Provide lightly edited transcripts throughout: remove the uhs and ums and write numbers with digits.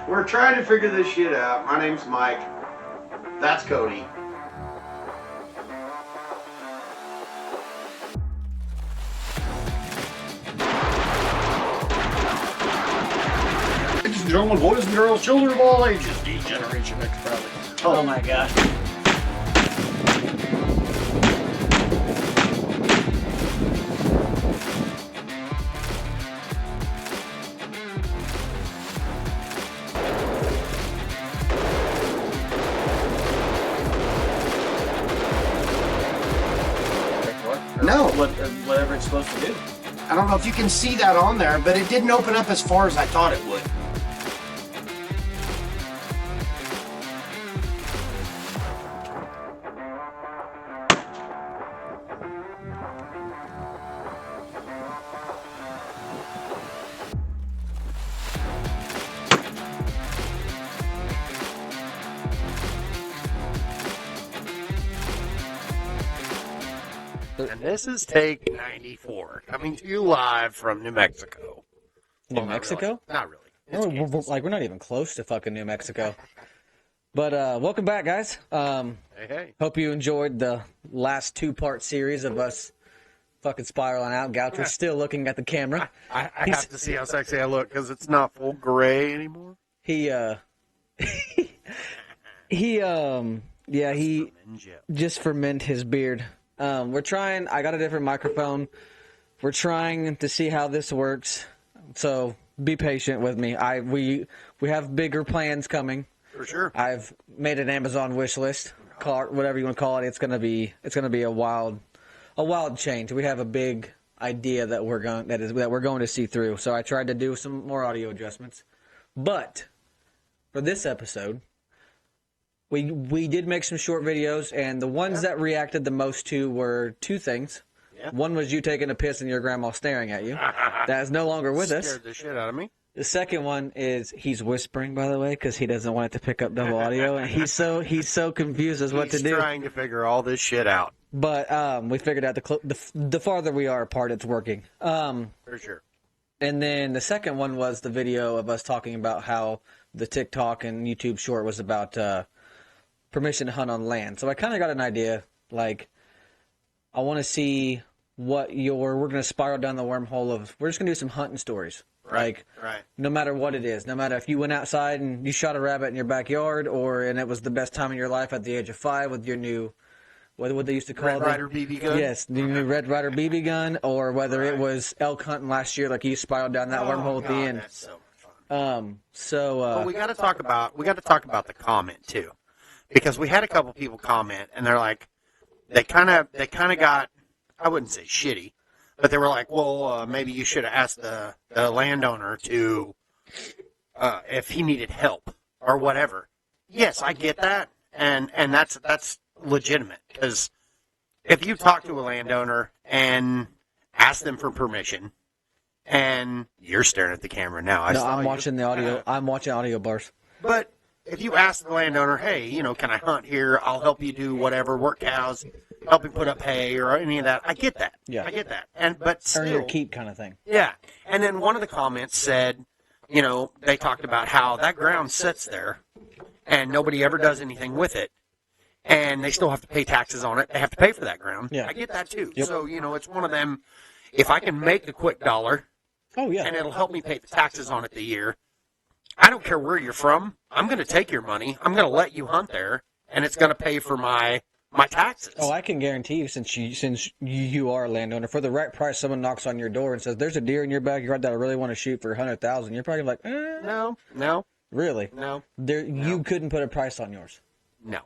We're trying to figure this shit out. My name's Mike. That's Kodi. Ladies and gentlemen, boys and girls, children of all ages, D-Generation X proudly. Oh my gosh. No, Whatever it's supposed to do. I don't know if you can see that on there, but it didn't open up as far as I thought it would. And this is take 94, coming to you live from New Mexico. New Well, Mexico? Not really. It's Kansas. We're not even close to fucking New Mexico. But welcome back, guys. Hey. Hope you enjoyed the last two-part series of us fucking spiraling out. Goucher's still looking at the camera. I have to see how sexy I look because it's not full gray anymore. He just ferment his beard. We're trying. I got a different microphone. We're trying to see how this works. So be patient with me. We have bigger plans coming. For sure. I've made an Amazon wish list, call it whatever you want to call it. It's gonna be a wild change. We have a big idea that we're going to see through. So I tried to do some more audio adjustments, but for this episode, we did make some short videos, and the ones that reacted the most to were two things. Yeah. One was you taking a piss and your grandma staring at you. That is no longer with us. Scared the shit out of me. The second one is he's whispering, by the way, because he doesn't want it to pick up double audio, and he's so confused as what to do. He's trying to figure all this shit out. But we figured out the farther we are apart, it's working. For sure. And then the second one was the video of us talking about how the TikTok and YouTube short was about permission to hunt on land. So I kind of got an idea. Like, I want to see what we're going to spiral down the wormhole of, we're just going to do some hunting stories. Right. No matter what it is, no matter if you went outside and you shot a rabbit in your backyard, and it was the best time in your life at the age of 5 with your new, what they used to call Red Ryder BB gun? Yes, the new Red Ryder BB gun, or whether it was elk hunting last year, like you spiraled down that wormhole at the end. That's so much fun. Well, we got to talk about the comment too, because we had a couple people comment, and they're like, they kind of got, I wouldn't say shitty, but they were like, well, maybe you should have asked the landowner to if he needed help or whatever. Yes, I get that, and that's legitimate, because if you talk to a landowner and ask them for permission, and you're staring at the camera now. I'm watching the audio. I'm watching audio bars. But if you ask the landowner, hey, can I hunt here? I'll help you do whatever, work cows, help you put up hay or any of that. I get that. Yeah. I get that. But still, Earn your keep kind of thing. Yeah. And then one of the comments said, they talked about how that ground sits there and nobody ever does anything with it. And they still have to pay taxes on it. They have to pay for that ground. Yeah. I get that too. Yep. So, it's one of them, if I can make a quick dollar, Oh, yeah. and it'll help me pay the taxes on it the year, I don't care where you're from. I'm going to take your money. I'm going to let you hunt there, and it's going to pay for my taxes. Oh, I can guarantee you, since you are a landowner, for the right price, someone knocks on your door and says, "There's a deer in your backyard that I really want to shoot for $100,000." You're probably like, No. Really? No. You couldn't put a price on yours. No.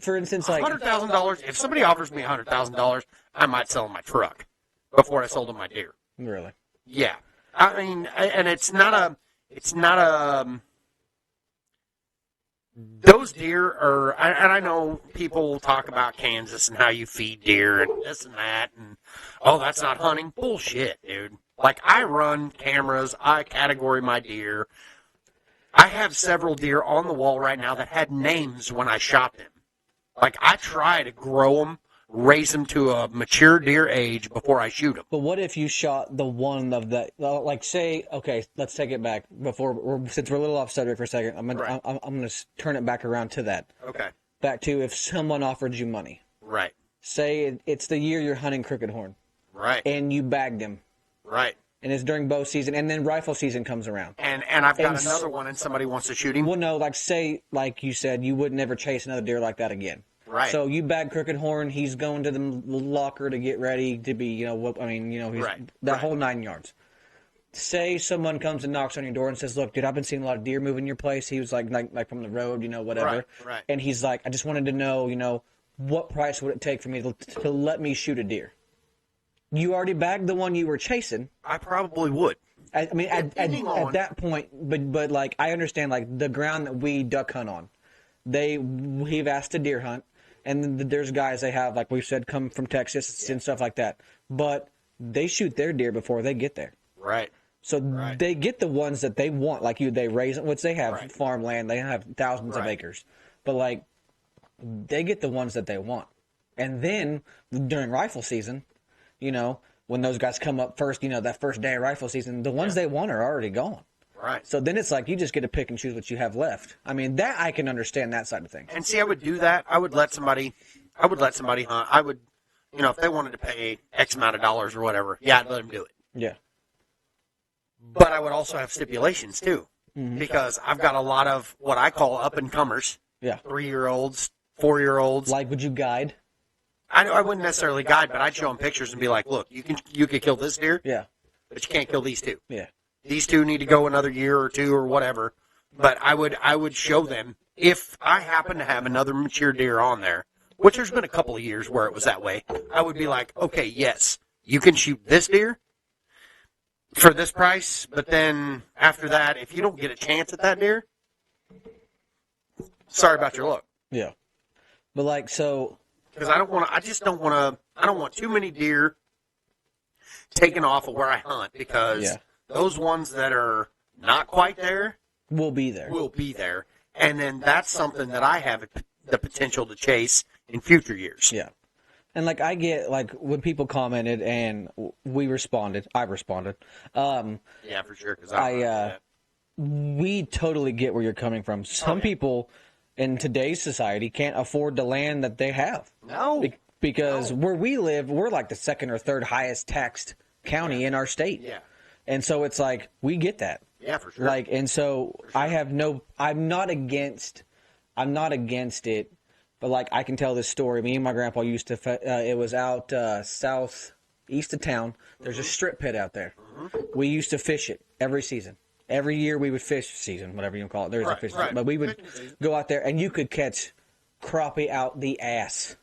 For instance, like $100,000. If somebody offers me $100,000, I might sell my truck before I sold them my deer. Really? Yeah. I mean, and it's not a. Those deer are, and I know people talk about Kansas and how you feed deer and this and that, and that's not hunting. Bullshit, dude. Like, I run cameras, I category my deer. I have several deer on the wall right now that had names when I shot them. Like, I try to grow them raise them to a mature deer age before I shoot them. But what if you shot the one of that? Like, say, okay, let's take it back since we're a little off subject for a second. I'm gonna turn it back around to that. Okay. Back to if someone offered you money. Right. Say it's the year you're hunting crooked horn. Right. And you bagged him. Right. And it's during bow season, and then rifle season comes around. And I've got another one, and somebody wants to shoot him. Well, no, like say, like you said, you would never chase another deer like that again. Right. So you bag crooked horn. He's going to the locker to get ready to be, he's that whole 9 yards. Say someone comes and knocks on your door and says, "Look, dude, I've been seeing a lot of deer move in your place." He was like from the road, whatever. Right. And he's like, "I just wanted to know, what price would it take for me to let me shoot a deer?" You already bagged the one you were chasing. I probably would. I mean, at that point, but like I understand, like the ground that we duck hunt on, we've asked to deer hunt, and there's guys they have, like we've said, come from Texas and stuff like that, but they shoot their deer before they get there. Right. So they get the ones that they want, like they raise them, which they have farmland, they have thousands of acres, but like they get the ones that they want, and then during rifle season, when those guys come up first, that first day of rifle season, the ones they want are already gone. Right. So then it's like you just get to pick and choose what you have left. I mean, that I can understand that side of things. And see, I would do that. I would let somebody hunt. I would, if they wanted to pay X amount of dollars or whatever, I'd let them do it. Yeah. But I would also have stipulations too, because I've got a lot of what I call up and comers. Yeah. 3-year-olds, 4-year-olds. Like, would you guide? I wouldn't necessarily guide, but I'd show them pictures and be like, "Look, you could kill this deer, Yeah. but you can't kill these two. Yeah. These two need to go another year or two or whatever." But I would show them if I happen to have another mature deer on there, which there's been a couple of years where it was that way. I would be like, "Okay, yes, you can shoot this deer for this price, but then after that, if you don't get a chance at that deer, sorry about your luck." Yeah. But like, so. Because I don't want too many deer taken off of where I hunt, because those ones that are not quite there will be there. And then that's something that I have the potential to chase in future years. Yeah. And like I get, like when people commented and I responded. Yeah, for sure. Because we totally get where you're coming from. Some people in today's society can't afford the land that they have. No. Because where we live, we're like the second or third highest taxed county in our state. Yeah. And so it's like, we get that. Yeah, for sure. Like, and so I'm not against it, but like I can tell this story. Me and my grandpa used to, it was out southeast of town. There's a strip pit out there. We used to fish it every season. Every year we would fish season, whatever you call it. There's a fish season. But we would go out there and you could catch crappie out the ass.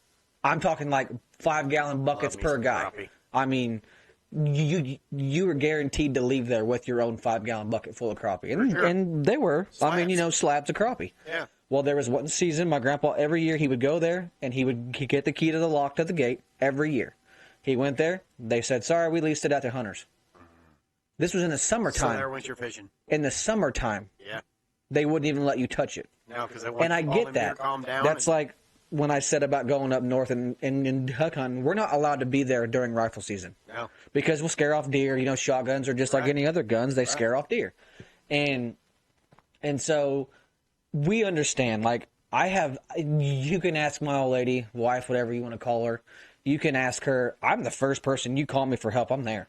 I'm talking like 5-gallon buckets per guy. Crappie. I mean, you were guaranteed to leave there with your own 5-gallon bucket full of crappie. And they were, Slabs. I mean, slabs of crappie. Yeah. Well, there was one season, my grandpa, every year he would go there and he'd get the key to the lock to the gate every year. He went there. They said, "Sorry, we leased it out to hunters." This was in the summertime. So they're winter fishing. In the summertime, they wouldn't even let you touch it. No, because they want And I all get them that. deer calm down. That's like when I said about going up north and duck hunting. We're not allowed to be there during rifle season. No. Because we'll scare off deer. Shotguns are just like any other guns. They scare off deer. And so we understand. Like, you can ask my old lady, wife, whatever you want to call her. You can ask her. I'm the first person you call me for help, I'm there.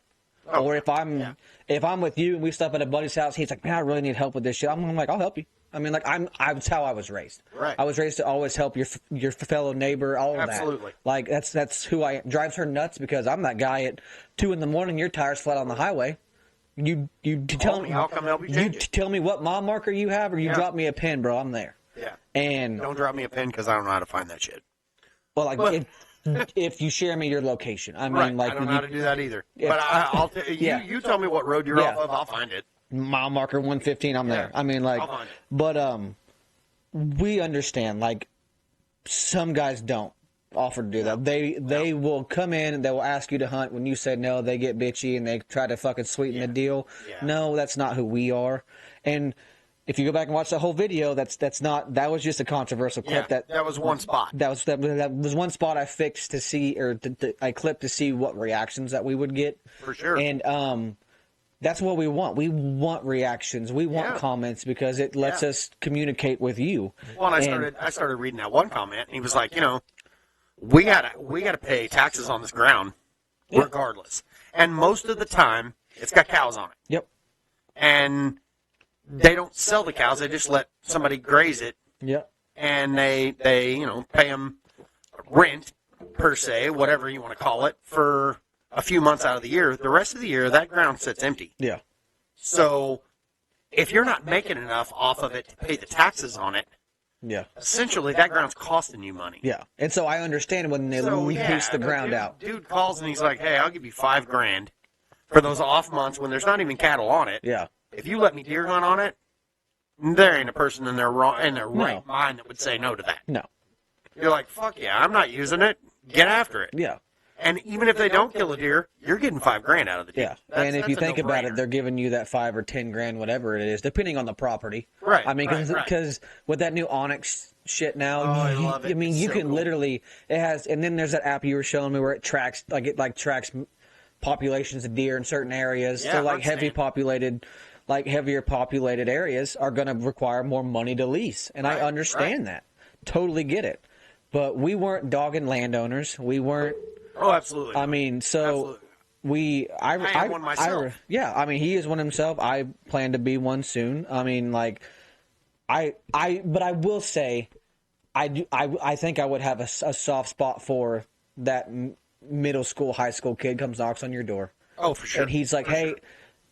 Oh, or if I'm with you and we stop at a buddy's house, he's like, "Man, I really need help with this shit." I'm like, "I'll help you." I mean, like that's how I was raised. Right. I was raised to always help your fellow neighbor. All of that. Absolutely. Like that's who I drives her nuts because I'm that guy at 2 a.m. Your tires flat on the highway. You tell me. I'll come help you change it. Tell me what mile marker you have, or you drop me a pin, bro. I'm there. Yeah. And don't drop me a pin because I don't know how to find that shit. Well, like if you share me your location, I mean, like I don't know how to do that either. If, but I'll you tell me what road you're off of, I'll find it. Mile marker 115, I'm there. I mean, like, I'll find it. But we understand. Like, some guys don't offer to do that. They will come in and they will ask you to hunt. When you say no, they get bitchy and they try to fucking sweeten the deal. Yeah. No, that's not who we are. And if you go back and watch the whole video, that was just a controversial clip. Yeah, that was one spot. That was one spot I fixed to see, or I clipped to see what reactions that we would get. For sure. And that's what we want. We want reactions. We want comments because it lets us communicate with you. Well, and I started reading that one comment, and he was like, we gotta pay taxes on this ground, regardless. And most of the time, it's got cows on it. Yep. And they don't sell the cows; they just let somebody graze it. Yep. And they pay them rent per se, whatever you want to call it, for a few months out of the year. The rest of the year, that ground sits empty. Yeah. So if you're not making enough off of it to pay the taxes on it, essentially that ground's costing you money. Yeah. And so I understand when they lease the ground out. Dude calls and he's like, "Hey, I'll give you $5,000 for those off months when there's not even cattle on it. Yeah. If you let me deer hunt on it, there ain't a person in their right mind that would say no to that." No. You're like, "Fuck yeah, I'm not using it. Get after it." Yeah. And even if they don't kill a deer, you're getting $5,000 out of the deer. Yeah. And if you think about it, they're giving you that $5,000 or $10,000, whatever it is, depending on the property. Right. I mean, because with that new Onyx shit now, I love it. I mean, it's you so can cool. literally, it has, and then there's that app you were showing me where it tracks, tracks populations of deer in certain areas. Yeah, So like understand. heavier populated areas are going to require more money to lease. And I understand that. Totally get it. But we weren't dogging landowners. We weren't. Oh, absolutely. I mean, so absolutely. I am one myself. I mean, he is one himself. I plan to be one soon. I mean, but I will say, I think I would have a soft spot for that middle school, high school kid comes knocks on your door. Oh, for sure. And he's like, "Hey,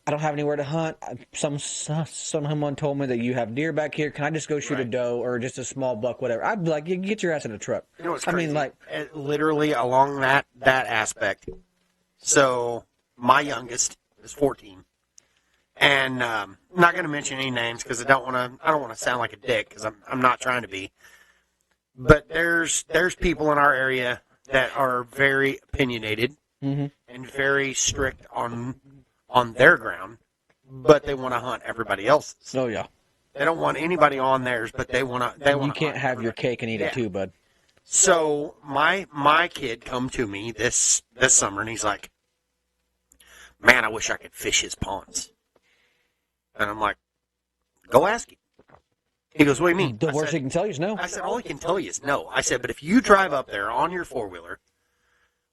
I don't have anywhere to hunt. Someone told me that you have deer back here. Can I just go shoot a doe or just a small buck, whatever?" I'd be like, "You get your ass in a truck." You know what's I crazy? mean, like, literally along that aspect. So my youngest is 14, and I'm not going to mention any names because I don't want to sound like a dick because I'm not trying to be. But there's people in our area that are very opinionated and very strict on their ground, but they want to hunt everybody else's. oh yeah, They don't want anybody on theirs, but they want to. you can't have your cake and eat it too, bud. So my kid come to me this summer, and he's like, "Man, I wish I could fish his ponds." And I'm like, "Go ask him." He goes, "What do you mean?" The I worst said, he can tell you is no. I said, "All he can tell you is no." I said, "But if you drive up there on your four-wheeler,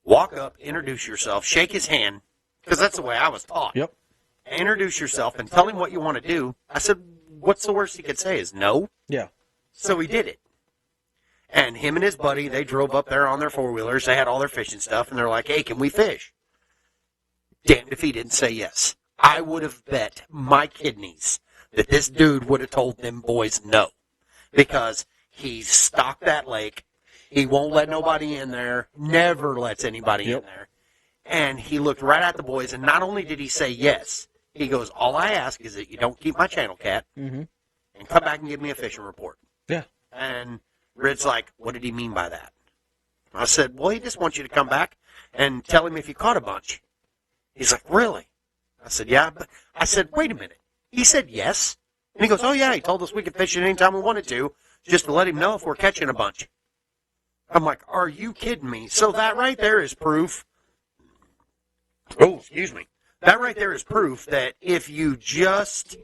walk up, introduce yourself, shake his hand, because that's the way I was taught. Yep. Introduce yourself and tell him what you want to do." I said, "What's the worst he could say is no?" Yeah. So he did it. And him and his buddy, they drove up there on their four-wheelers. They had all their fishing stuff, and they're like, "Hey, can we fish?" Damned if he didn't say yes. I would have bet my kidneys that this dude would have told them boys no. Because he's stocked that lake. He won't let nobody in there. Never lets anybody in there. And he looked right at the boys, and not only did he say yes, he goes, "All I ask is that you don't keep my channel cat, and come back and give me a fishing report." Yeah. And Red's like, "What did he mean by that?" I said, "Well, he just wants you to come back and tell him if you caught a bunch." He's like, "Really?" I said, "Yeah." But I said, "Wait a minute. He said yes." And he goes, "Oh, yeah, he told us we could fish it anytime we wanted to, just to let him know if we're catching a bunch." I'm like, "Are you kidding me?" So that right there is proof. Oh, excuse me. That right there is proof that if you just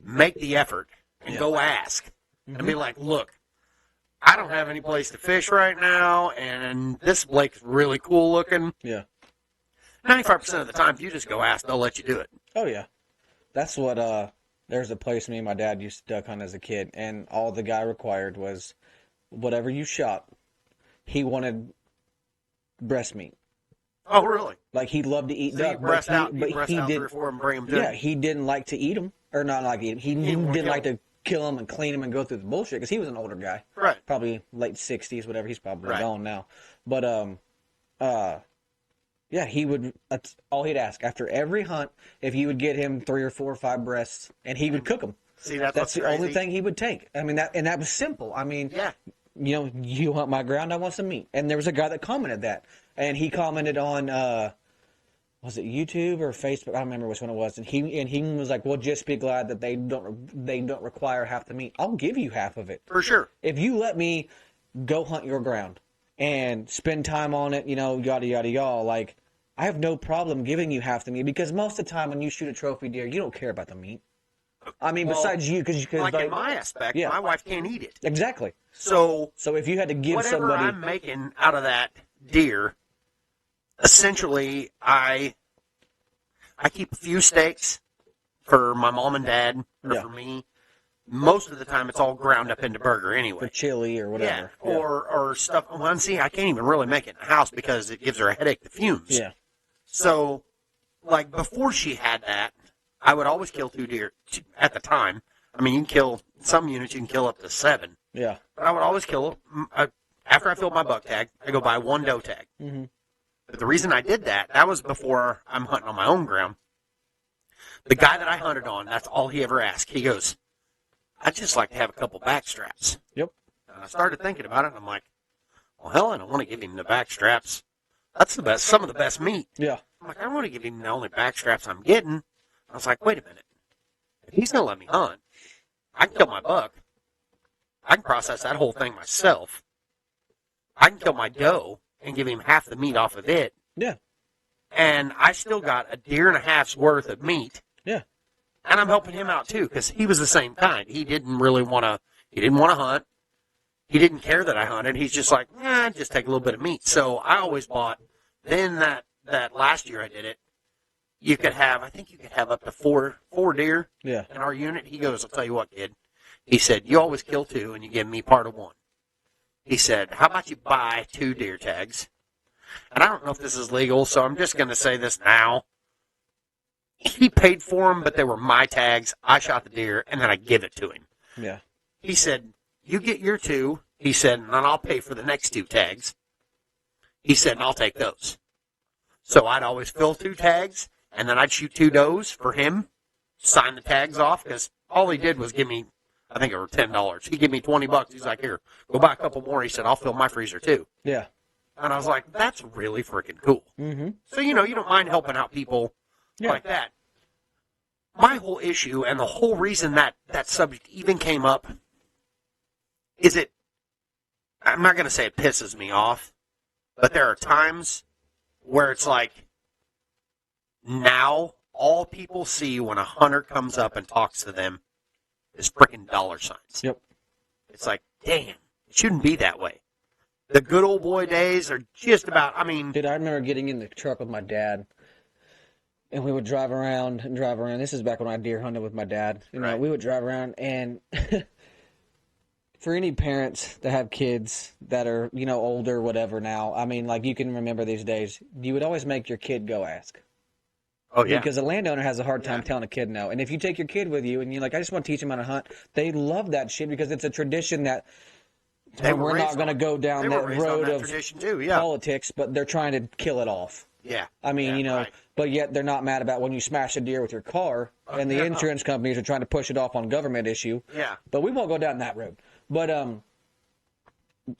make the effort and go ask and be like, "Look, I don't have any place to fish right now, and this lake's really cool looking." Yeah. 95% of the time, if you just go ask, they'll let you do it. Oh yeah. That's what there's a place me and my dad used to duck hunt as a kid, and all the guy required was whatever you shot, he wanted breast meat. Oh, really? Like he loved to eat So duck, you breast out, but he 3 didn't. or 4 and bring them to Yeah, him. he didn't like to eat them, or not like eat them. He didn't wanna didn't kill like to kill them and clean them and go through the bullshit because he was an older guy, Right. probably late 60s, whatever. He's probably Right. gone now, but yeah, he would. That's all he'd ask after every hunt. If you would get him 3 or 4 or 5 breasts, and he would cook them. See, that's That's what's the only crazy. thing he would take. I mean, that was simple. I mean, Yeah. you hunt my ground, I want some meat. And there was a guy that commented that, and he commented on was it YouTube or Facebook? I don't remember which one it was. And he was like, well, just be glad that they don't require half the meat. I'll give you half of it. For sure. If you let me go hunt your ground and spend time on it, yada, yada, yada, like, I have no problem giving you half the meat, because most of the time when you shoot a trophy deer, you don't care about the meat. I mean, besides you, because like in my aspect, yeah. my wife can't eat it. Exactly. So if you had to give whatever somebody, I'm making out of that deer, essentially, I keep a few steaks for my mom and dad, or for me. Most of the time, it's all ground up into burger anyway. For chili or whatever. Yeah, or stuff. Well, see, I can't even really make it in the house because it gives her a headache, the fumes. Yeah. So, like, before she had that, I would always kill 2 deer at the time. I mean, you can kill, some units you can kill up to 7. Yeah. But I would always kill, after I filled my buck tag, I go buy 1 doe tag. Mm-hmm. But the reason I did that was before I'm hunting on my own ground. The guy that I hunted on, that's all he ever asked. He goes, I'd just like to have a couple back straps. Yep. And I started thinking about it, and I'm like, well, hell, I don't want to give him the back straps. That's the best, some of the best meat. Yeah. I'm like, I don't want to give him the only back straps I'm getting. I was like, wait a minute. If he's going to let me hunt, I can kill my buck. I can process that whole thing myself. I can kill my doe and give him half the meat off of it. Yeah. And I still got a deer and a half's worth of meat. Yeah. And I'm helping him out too, because he was the same kind. He didn't want to hunt. He didn't care that I hunted. He's just like, just take a little bit of meat. So I always bought, then that last year I did it, I think you could have up to four deer in our unit. He goes, I'll tell you what, kid. He said, you always kill 2 and you give me part of 1. He said, how about you buy 2 deer tags? And I don't know if this is legal, so I'm just going to say this now. He paid for them, but they were my tags. I shot the deer, and then I give it to him. Yeah. He said, you get your 2. He said, and then I'll pay for the next 2 tags. He said, and I'll take those. So I'd always fill 2 tags, and then I'd shoot 2 does for him, sign the tags off, because all he did was give me, I think it was $10. He gave me $20. He's like, here, go buy a couple more. He said, I'll fill my freezer too. Yeah. And I was like, that's really freaking cool. Mm-hmm. So, you don't mind helping out people like that. My whole issue and the whole reason that subject even came up is I'm not going to say it pisses me off, but there are times where it's like, now all people see when a hunter comes up and talks to them is freaking dollar signs. Yep. It's like, damn, it shouldn't be that way. The good old boy days are just about, Dude, I remember getting in the truck with my dad, and we would drive around. This is back when I deer hunted with my dad. Right. We would drive around, and for any parents that have kids that are, older, whatever now, you can remember these days, you would always make your kid go ask. Oh, yeah. Because a landowner has a hard time telling a kid no. And if you take your kid with you and you're like, I just want to teach him how to hunt, they love that shit because it's a tradition that we're not going to go down that road of politics, but they're trying to kill it off. Yeah. Right. But yet they're not mad about when you smash a deer with your car, and the insurance companies are trying to push it off on government issue. Yeah. But we won't go down that road. But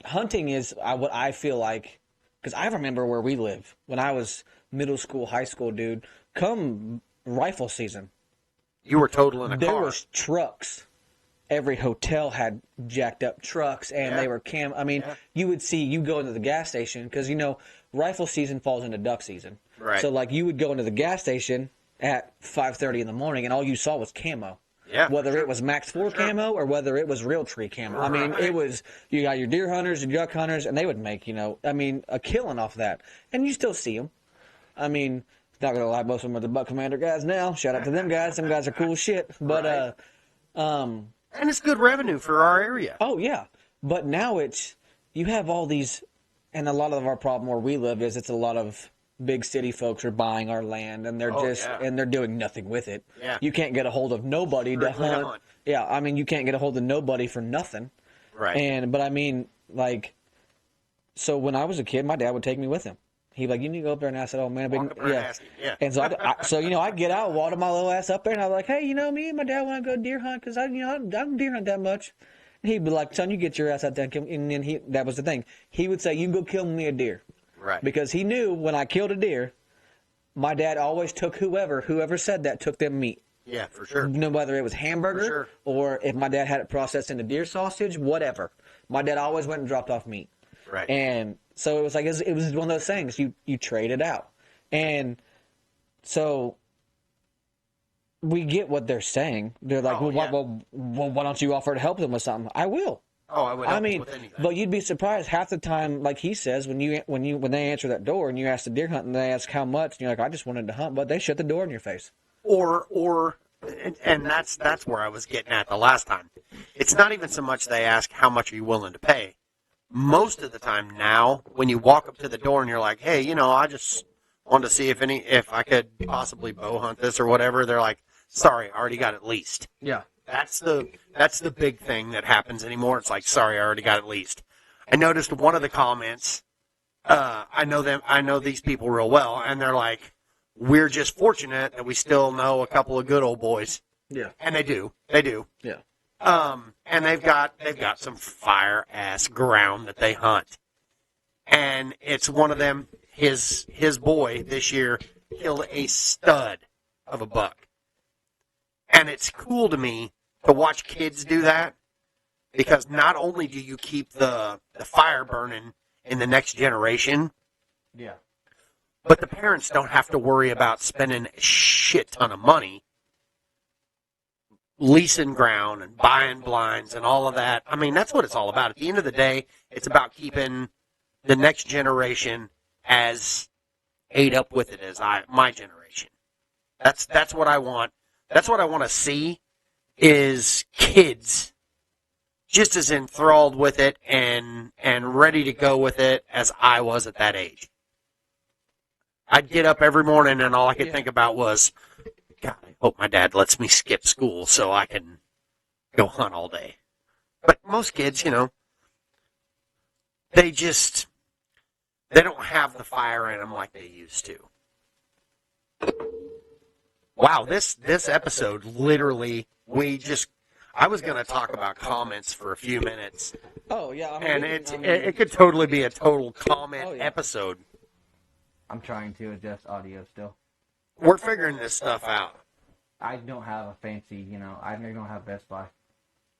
hunting is what I feel like, because I remember where we live when I was middle school, high school, dude. Come rifle season, you were totaling a car. There was trucks. Every hotel had jacked up trucks, and they were you would see, you go into the gas station, because, rifle season falls into duck season. Right. So, you would go into the gas station at 5:30 in the morning, and all you saw was camo. Yeah. Whether it was Max 4 camo or whether it was real tree camo. It was, you got your deer hunters and duck hunters, and they would make, a killing off that. And you still see them. Not going to lie, most of them are the Buck Commander guys now. Shout out to them guys. Them guys are cool shit. But, and it's good revenue for our area. Oh, yeah. But now you have all these, and a lot of our problem where we live is it's a lot of big city folks are buying our land, and they're and they're doing nothing with it. Yeah. You can't get a hold of nobody to hunt. Yeah, you can't get a hold of nobody for nothing. Right. But so when I was a kid, my dad would take me with him. He'd be like, you need to go up there, and I said, oh, man. Yeah. And so, I'd get out, water my little ass up there, and I'd be like, hey, me and my dad want to go deer hunt, because I don't deer hunt that much. And he'd be like, son, you get your ass out there. And then that was the thing. He would say, you can go kill me a deer. Right. Because he knew when I killed a deer, my dad always took whoever said that took them meat. Yeah, for sure. No, whether it was For hamburger sure. or if my dad had it processed into deer sausage, whatever. My dad always went and dropped off meat. Right. And so it was like it was one of those things you trade it out. And so we get what they're saying. They're like, Oh, yeah. well, why don't you offer to help them with something? I will. Oh, I would help them with anything. But you'd be surprised half the time, like he says, when they answer that door and you ask the deer hunt and they ask how much, and you're like, I just wanted to hunt, but they shut the door in your face. And that's where I was getting at the last time. It's not even so much they ask how much are you willing to pay. Most of the time now, when you walk up to the door and you're like, hey, I just wanted to see if I could possibly bow hunt this or whatever, they're like, sorry, I already got it leased. Yeah. That's the big thing that happens anymore. It's like, sorry, I already got it leased. I noticed one of the comments. I know these people real well, and they're like, we're just fortunate that we still know a couple of good old boys. Yeah. And they do. Yeah. And they've got some fire ass ground that they hunt, and it's one of them. His boy this year killed a stud of a buck, and it's cool to me to watch kids do that, because not only do you keep the fire burning in the next generation, Yeah. but the parents don't have to worry about spending a shit ton of money leasing ground and buying blinds and all of that. I mean, that's what it's all about. At the end of the day, it's about keeping the next generation as ate up with it as my generation. That's what I want. That's what I want to see, is kids just as enthralled with it and ready to go with it as I was at that age. I'd get up every morning and all I could think about was, God, I hope my dad lets me skip school so I can go hunt all day. But most kids, they don't have the fire in them like they used to. Wow, this episode literally, I was going to talk about comments for a few minutes. Oh, yeah. It could totally be a total comment episode. I'm trying to adjust audio still. We're figuring this stuff out. I don't have a fancy, I don't have Best Buy.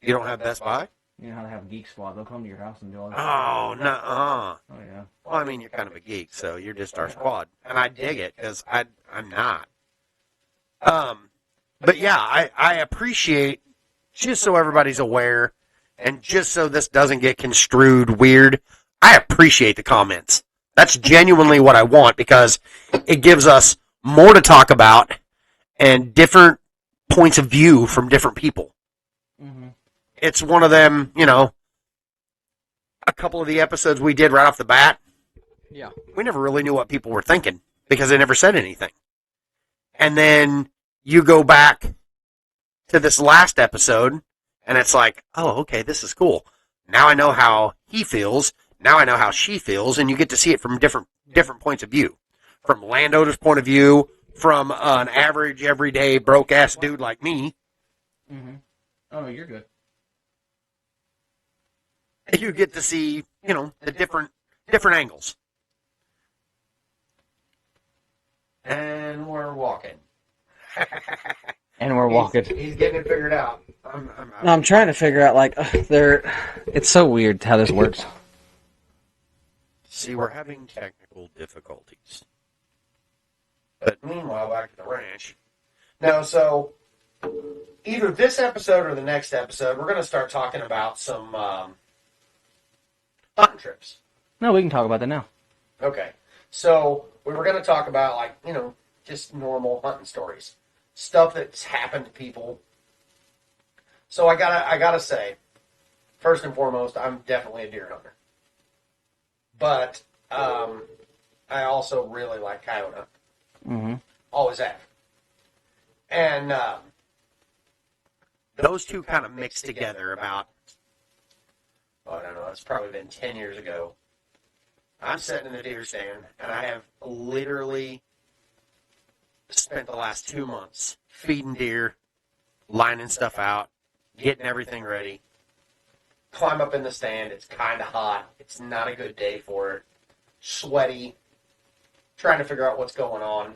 You don't have Best Buy? You know how they have Geek Squad? They'll come to your house and do all that. Oh, nuh-uh. Oh, yeah. Well, I mean, you're kind of a geek, so you're just our squad. And I dig it, because I'm not. But yeah, I appreciate, just so everybody's aware, and just so this doesn't get construed weird, I appreciate the comments. That's genuinely what I want, because it gives us more to talk about and different points of view from different people. Mm-hmm. It's one of them, a couple of the episodes we did right off the bat, Yeah. we never really knew what people were thinking because they never said anything. And then you go back to this last episode, and it's like, oh, okay, this is cool. Now I know how he feels. Now I know how she feels, and you get to see it from different points of view. From landowner's point of view, from an average, everyday, broke-ass dude like me. Mm-hmm. Oh, no, you're good. You get to see, the different angles. And we're walking. And we're walking. He's getting it figured out. I'm trying to figure out, it's so weird how this works. See, we're having technical difficulties. But meanwhile, back at the ranch. No, so either this episode or the next episode, we're going to start talking about some hunting trips. No, we can talk about that now. Okay. So we were going to talk about, just normal hunting stories. Stuff that's happened to people. So I gotta say, first and foremost, I'm definitely a deer hunter. But I also really like coyote hunting. Mm-hmm. Always have. And those two kind of mixed together about, I don't know, it's probably been 10 years ago. I'm sitting in the deer stand, and I have literally spent the last 2 months feeding deer, lining stuff out, getting everything ready. Climb up in the stand. It's kind of hot. It's not a good day for it. Sweaty. Trying to figure out what's going on.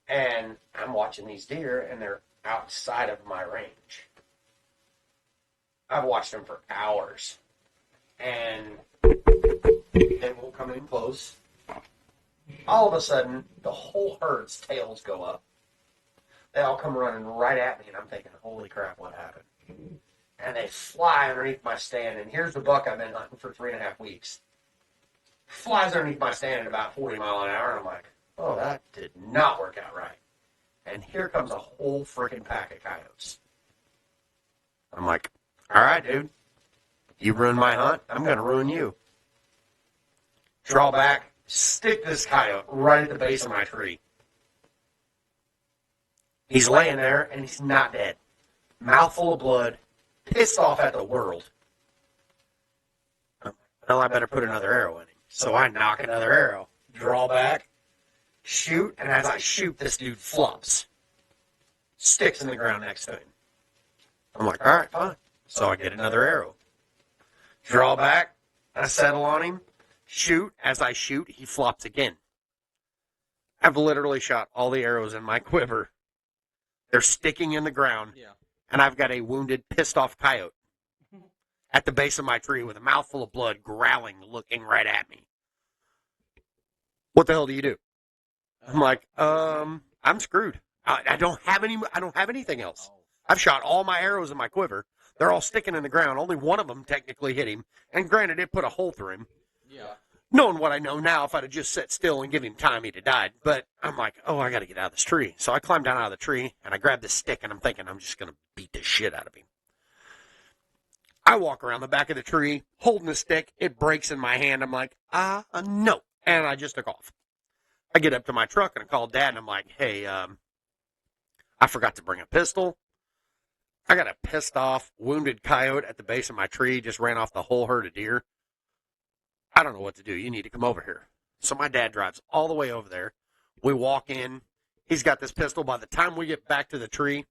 And I'm watching these deer, and they're outside of my range. I've watched them for hours. And they won't come in close. All of a sudden, the whole herd's tails go up. They all come running right at me, and I'm thinking, holy crap, what happened? And they fly underneath my stand, and here's the buck I've been hunting for 3.5 weeks. Flies underneath my stand at about 40 miles an hour, and I'm like, oh, that did not work out right. And here comes a whole freaking pack of coyotes. I'm like, all right, dude. You ruined my hunt, I'm going to ruin you. Draw back, stick this coyote right at the base of my tree. He's laying there, and he's not dead. Mouthful of blood, pissed off at the world. Well, I better put another arrow in him. So I knock another arrow, draw back, shoot, and as I shoot, this dude flops. Sticks in the ground next to him. I'm like, all right, fine. So I get another arrow. Draw back, I settle on him, shoot. As I shoot, he flops again. I've literally shot all the arrows in my quiver. They're sticking in the ground, and I've got a wounded, pissed-off coyote at the base of my tree with a mouthful of blood, growling, looking right at me. What the hell do you do? I'm like, I'm screwed. I don't have anything else. I've shot all my arrows in my quiver. They're all sticking in the ground. Only one of them technically hit him, and granted, it put a hole through him. Yeah. Knowing what I know now, if I'd have just sat still and given him time, he'd have died. But I'm like, oh, I got to get out of this tree. So I climbed down out of the tree, and I grabbed this stick, and I'm thinking I'm just going to beat the shit out of him. I walk around the back of the tree, holding the stick. It breaks in my hand. I'm like, no. And I just took off. I get up to my truck, and I call Dad, and I'm like, hey, I forgot to bring a pistol. I got a pissed off, wounded coyote at the base of my tree, just ran off the whole herd of deer. I don't know what to do. You need to come over here. So my dad drives all the way over there. We walk in. He's got this pistol. By the time we get back to the tree,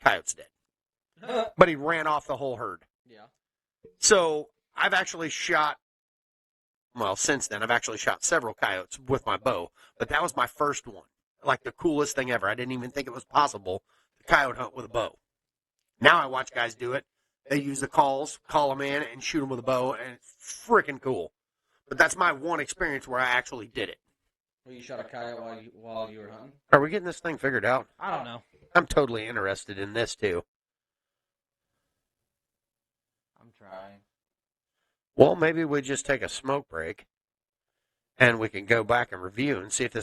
coyote's dead. But he ran off the whole herd. Yeah. So I've actually shot, well, since then, I've actually shot several coyotes with my bow. But that was my first one. Like the coolest thing ever. I didn't even think it was possible to coyote hunt with a bow. Now I watch guys do it. They use the calls, call them in, and shoot them with a bow, and it's freaking cool. But that's my one experience where I actually did it. Well, you shot a coyote while you were hunting? Are we getting this thing figured out? I don't know. I'm totally interested in this, too. I'm trying. Well, maybe we just take a smoke break, and we can go back and review and see if this